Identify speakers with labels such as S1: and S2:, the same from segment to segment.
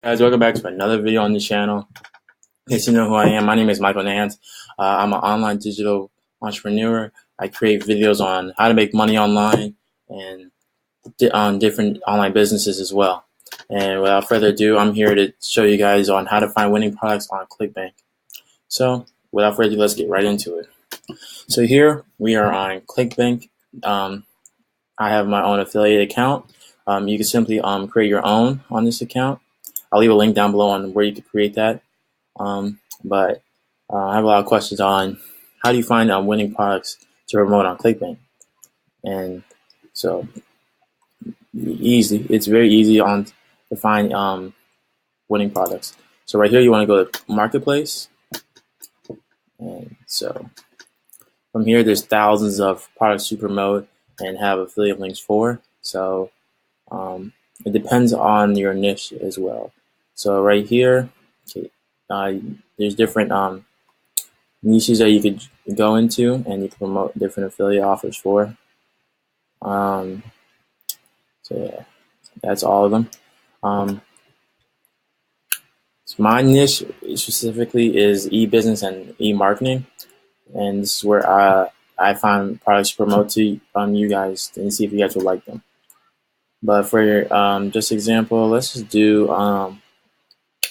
S1: Guys, welcome back to another video on the channel. In case you know who I am, my name is Michael Nance. I'm an online digital entrepreneur. I create videos on how to make money online and on different online businesses as well. And without further ado, I'm here to show you guys on how to find winning products on Clickbank. So without further ado, let's get right into it. So here we are on Clickbank. I have my own affiliate account. You can simply create your own on this account. I'll leave a link down below on where you can create that. But I have a lot of questions on how do you find winning products to promote on Clickbank. And so it's very easy to find winning products. So right here you want to go to Marketplace. And so from here there's thousands of products to promote and have affiliate links for. So it depends on your niche as well. So right here, there's different niches that you could go into, and you can promote different affiliate offers for. So yeah, that's all of them. So my niche specifically is e-business and e-marketing, and this is where I find products to promote to you guys and see if you guys would like them. But for just example, let's just do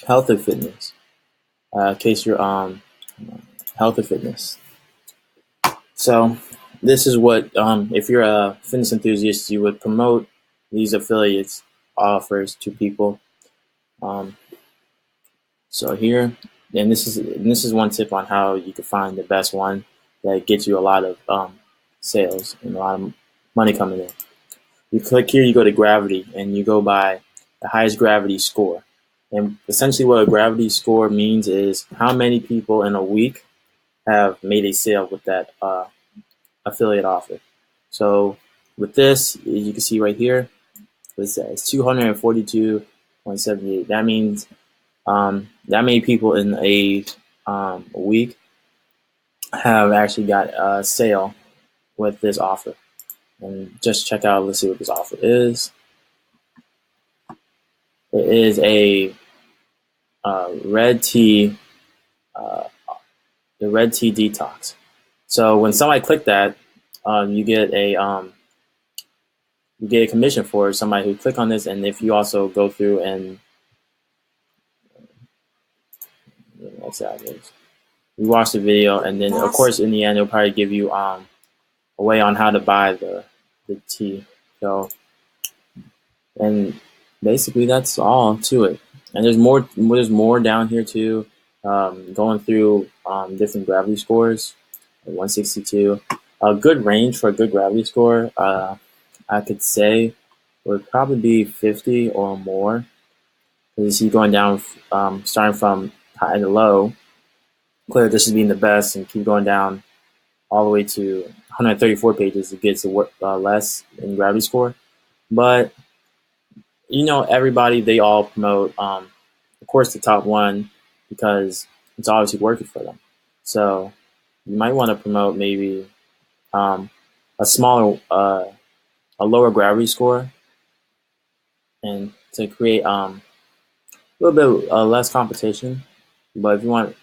S1: health and fitness. In case you're health and fitness. So this is what if you're a fitness enthusiast, you would promote these affiliates offers to people. So here, and this is one tip on how you can find the best one that gets you a lot of sales and a lot of money coming in. You click here, you go to gravity, and you go by the highest gravity score. And essentially what a gravity score means is how many people in a week have made a sale with that affiliate offer. So with this, you can see right here, it says 242.78. That means that many people in a week have actually got a sale with this offer. And just check out, let's see what this offer is. It is a red tea, the red tea detox. So when somebody click that, you get a commission for somebody who click on this, and if you also go through and you watch the video, and then of course in the end it'll probably give you a way on how to buy the tea. So, and basically that's all to it. And there's more down here too, going through different gravity scores. 162, a good range for a good gravity score. I could say would probably be 50 or more. You see going down, starting from high to low. Clearly this is being the best, and keep going down all the way to 134 pages. It gets less in gravity score, but you know everybody, they all promote of course the top one because it's obviously working for them. So you might want to promote maybe a smaller, a lower gravity score, and to create a little bit less competition. But if you want,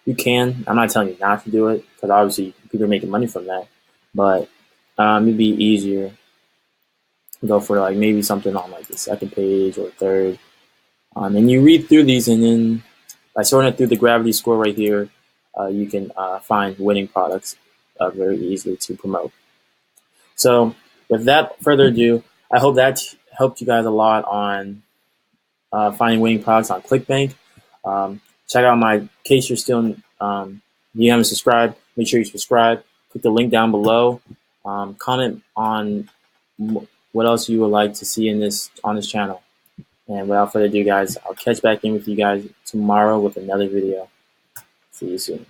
S1: you can. I'm not telling you not to do it because obviously people are making money from that. But it'd be easier to go for like maybe something on like the second page or third. And you read through these, and then by sorting it through the gravity score right here, you can find winning products very easily to promote. So without further ado, I hope that helped you guys a lot on finding winning products on Clickbank. Check out in case you're still you haven't subscribed, make sure you subscribe. Click the link down below. Comment on what else you would like to see on this channel. And without further ado, guys, I'll catch back in with you guys tomorrow with another video. See you soon.